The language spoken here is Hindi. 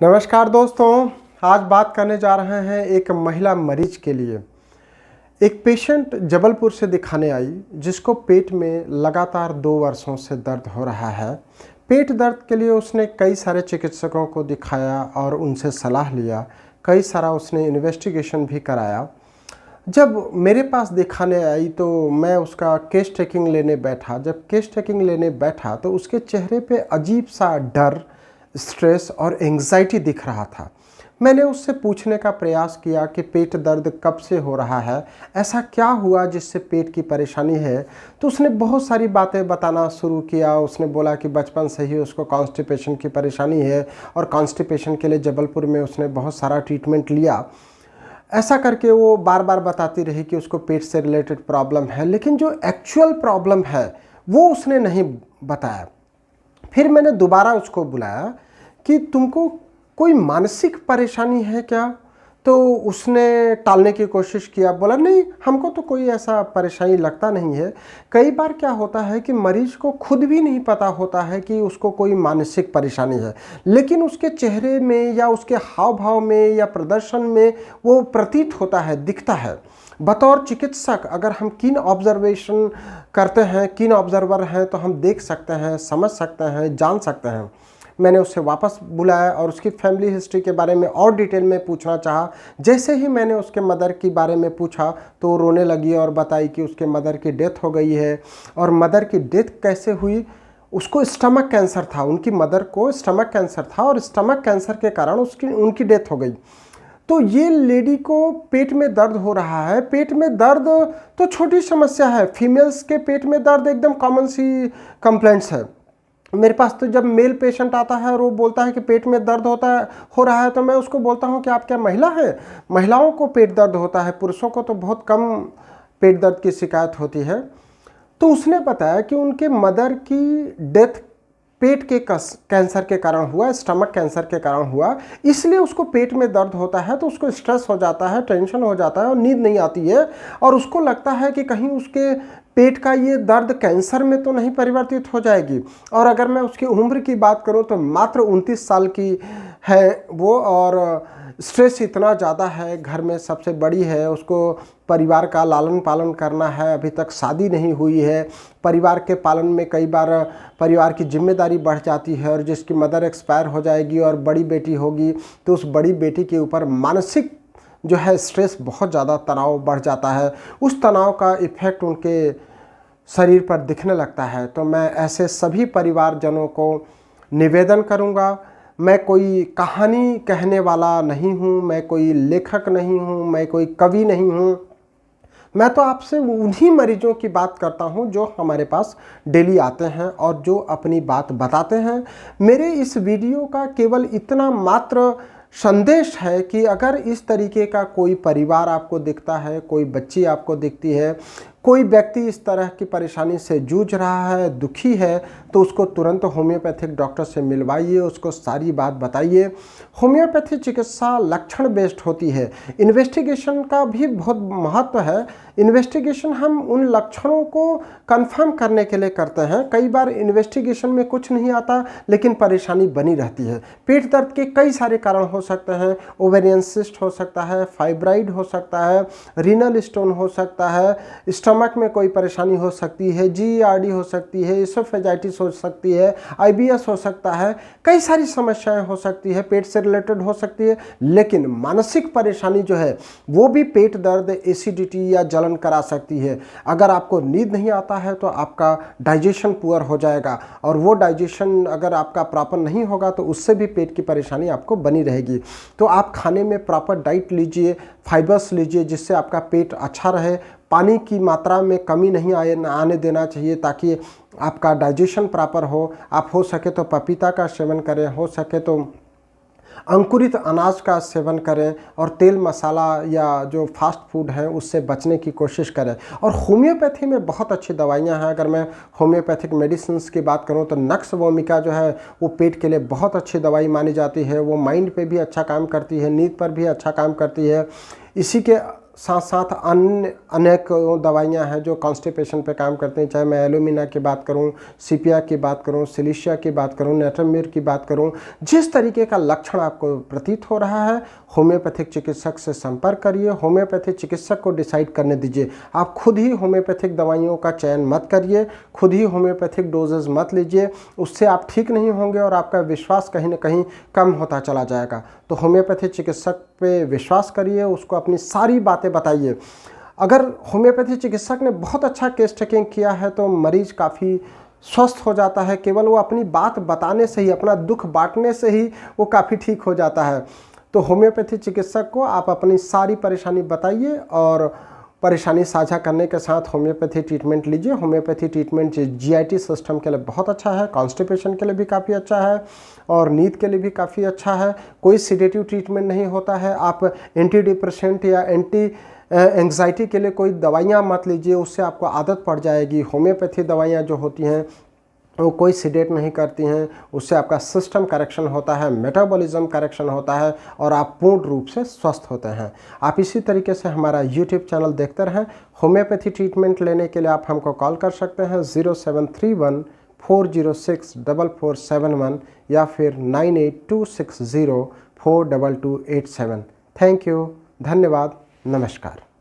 नमस्कार दोस्तों, आज बात करने जा रहे हैं एक महिला मरीज के लिए। एक पेशेंट जबलपुर से दिखाने आई जिसको पेट में लगातार 2 वर्षों से दर्द हो रहा है। पेट दर्द के लिए उसने कई सारे चिकित्सकों को दिखाया और उनसे सलाह लिया। कई सारा उसने इन्वेस्टिगेशन भी कराया। जब मेरे पास दिखाने आई तो मैं उसका केस टेकिंग लेने बैठा। जब केस टेकिंग लेने बैठा तो उसके चेहरे पे अजीब सा डर, स्ट्रेस और एंग्जाइटी दिख रहा था। मैंने उससे पूछने का प्रयास किया कि पेट दर्द कब से हो रहा है, ऐसा क्या हुआ जिससे पेट की परेशानी है। तो उसने बहुत सारी बातें बताना शुरू किया। उसने बोला कि बचपन से ही उसको कॉन्स्टिपेशन की परेशानी है और कॉन्स्टिपेशन के लिए जबलपुर में उसने बहुत सारा ट्रीटमेंट लिया। ऐसा करके वो बार बार बताती रही कि उसको पेट से रिलेटेड प्रॉब्लम है, लेकिन जो एक्चुअल प्रॉब्लम है वो उसने नहीं बताया। फिर मैंने दोबारा उसको बुलाया कि तुमको कोई मानसिक परेशानी है क्या? तो उसने टालने की कोशिश किया, बोला नहीं हमको तो कोई ऐसा परेशानी लगता नहीं है। कई बार क्या होता है कि मरीज को खुद भी नहीं पता होता है कि उसको कोई मानसिक परेशानी है, लेकिन उसके चेहरे में या उसके हाव भाव में या प्रदर्शन में वो प्रतीत होता है, दिखता है। बतौर चिकित्सक अगर हम कीन ऑब्जर्वेशन करते हैं, कीन ऑब्जर्वर हैं, तो हम देख सकते हैं, समझ सकते हैं, जान सकते हैं। मैंने उसे वापस बुलाया और उसकी फैमिली हिस्ट्री के बारे में और डिटेल में पूछना चाहा। जैसे ही मैंने उसके मदर के बारे में पूछा तो वो रोने लगी और बताई कि उसके मदर की डेथ हो गई है। और मदर की डेथ कैसे हुई? उसको स्टमक कैंसर था, उनकी मदर को स्टमक कैंसर था और स्टमक कैंसर के कारण उनकी डेथ हो गई। तो ये लेडी को पेट में दर्द हो रहा है। पेट में दर्द तो छोटी समस्या है, फीमेल्स के पेट में दर्द एकदम कॉमन सी कंप्लेंट्स है। मेरे पास तो जब मेल पेशेंट आता है और वो बोलता है कि पेट में दर्द हो रहा है तो मैं उसको बोलता हूँ कि आप क्या महिला हैं? महिलाओं को पेट दर्द होता है, पुरुषों को तो बहुत कम पेट दर्द की शिकायत होती है। तो उसने बताया कि उनके मदर की डेथ पेट के कैंसर के कारण हुआ, स्टमक कैंसर के कारण हुआ, इसलिए उसको पेट में दर्द होता है। तो उसको स्ट्रेस हो जाता है, टेंशन हो जाता है और नींद नहीं आती है और उसको लगता है कि कहीं उसके पेट का ये दर्द कैंसर में तो नहीं परिवर्तित हो जाएगी। और अगर मैं उसकी उम्र की बात करूं तो मात्र 29 साल की है वो, और स्ट्रेस इतना ज़्यादा है, घर में सबसे बड़ी है, उसको परिवार का लालन पालन करना है, अभी तक शादी नहीं हुई है। परिवार के पालन में कई बार परिवार की जिम्मेदारी बढ़ जाती है और जिसकी मदर एक्सपायर हो जाएगी और बड़ी बेटी होगी तो उस बड़ी बेटी के ऊपर मानसिक जो है स्ट्रेस, बहुत ज़्यादा तनाव बढ़ जाता है। उस तनाव का इफ़ेक्ट उनके शरीर पर दिखने लगता है। तो मैं ऐसे सभी परिवारजनों को निवेदन करूंगा, मैं कोई कहानी कहने वाला नहीं हूं, मैं कोई लेखक नहीं हूं, मैं कोई कवि नहीं हूं। मैं तो आपसे उन्हीं मरीजों की बात करता हूं जो हमारे पास डेली आते हैं और जो अपनी बात बताते हैं। मेरे इस वीडियो का केवल इतना मात्र संदेश है कि अगर इस तरीके का कोई परिवार आपको दिखता है, कोई बच्ची आपको दिखती है, कोई व्यक्ति इस तरह की परेशानी से जूझ रहा है, दुखी है, तो उसको तुरंत होम्योपैथिक डॉक्टर से मिलवाइए, उसको सारी बात बताइए। होम्योपैथी चिकित्सा लक्षण बेस्ड होती है, इन्वेस्टिगेशन का भी बहुत महत्व है। इन्वेस्टिगेशन हम उन लक्षणों को कंफर्म करने के लिए करते हैं। कई बार इन्वेस्टिगेशन में कुछ नहीं आता लेकिन परेशानी बनी रहती है। पेट दर्द के कई सारे कारण हो सकते हैं, ओवेरियन सिस्ट हो सकता है, फाइब्राइड हो सकता है, रीनल स्टोन हो सकता है, स्टमक में कोई परेशानी हो सकती है, GERD हो सकती है, इसोफेजाइटिस हो सकती है, IBS हो सकता है, कई सारी समस्याएं हो सकती है, पेट से रिलेटेड हो सकती है। लेकिन मानसिक परेशानी जो है वो भी पेट दर्द, एसिडिटी या जलन करा सकती है। अगर आपको नींद नहीं आता है तो आपका डाइजेशन पुअर हो जाएगा और वो डाइजेशन अगर आपका प्रॉपर नहीं होगा तो उससे भी पेट की परेशानी आपको बनी रहेगी। तो आप खाने में प्रॉपर डाइट लीजिए, फाइबर्स लीजिए जिससे आपका पेट अच्छा रहे। पानी की मात्रा में कमी नहीं आने देना चाहिए ताकि आपका डाइजेशन प्रॉपर हो। आप हो सके तो पपीता का सेवन करें, हो सके तो अंकुरित अनाज का सेवन करें और तेल मसाला या जो फास्ट फूड है उससे बचने की कोशिश करें। और होम्योपैथी में बहुत अच्छी दवाइयां हैं। अगर मैं होम्योपैथिक मेडिसिन की बात करूं तो नक्स वोमिका जो है वो पेट के लिए बहुत अच्छी दवाई मानी जाती है। वो माइंड पे भी अच्छा काम करती है, नींद पर भी अच्छा काम करती है। इसी के साथ साथ अन्य अनेक दवाइयाँ हैं जो कॉन्स्टिपेशन पे काम करते हैं, चाहे मैं एलुमिना की बात करूं, सीपिया की बात करूं, सिलिशिया की बात करूं, नेट्रमिर की बात करूं। जिस तरीके का लक्षण आपको प्रतीत हो रहा है, होम्योपैथिक चिकित्सक से संपर्क करिए। होम्योपैथिक चिकित्सक को डिसाइड करने दीजिए। आप खुद ही होम्योपैथिक दवाइयों का चयन मत करिए, खुद ही होम्योपैथिक डोजेज मत लीजिए, उससे आप ठीक नहीं होंगे और आपका विश्वास कहीं ना कहीं कम होता चला जाएगा। तो होम्योपैथिक चिकित्सक पे विश्वास करिए, उसको अपनी सारी बातें बताइए। अगर होम्योपैथी चिकित्सक ने बहुत अच्छा केस टेकिंग किया है तो मरीज काफ़ी स्वस्थ हो जाता है। केवल वो अपनी बात बताने से ही, अपना दुख बांटने से ही वो काफ़ी ठीक हो जाता है। तो होम्योपैथी चिकित्सक को आप अपनी सारी परेशानी बताइए और परेशानी साझा करने के साथ होम्योपैथी ट्रीटमेंट लीजिए। होम्योपैथी ट्रीटमेंट जीआईटी सिस्टम के लिए बहुत अच्छा है, कॉन्स्टिपेशन के लिए भी काफ़ी अच्छा है और नींद के लिए भी काफ़ी अच्छा है। कोई सीडेटिव ट्रीटमेंट नहीं होता है। आप एंटी डिप्रेसेंट या एंटी एंग्जाइटी के लिए कोई दवाइयाँ मत लीजिए, उससे आपको आदत पड़ जाएगी। होम्योपैथी दवाइयाँ जो होती हैं वो कोई सीडेट नहीं करती हैं, उससे आपका सिस्टम करेक्शन होता है, मेटाबॉलिज्म करेक्शन होता है और आप पूर्ण रूप से स्वस्थ होते हैं। आप इसी तरीके से हमारा यूट्यूब चैनल देखते रहें। होम्योपैथी ट्रीटमेंट लेने के लिए आप हमको कॉल कर सकते हैं 0731 406 4471 या फिर 9826042287। थैंक यू, धन्यवाद, नमस्कार।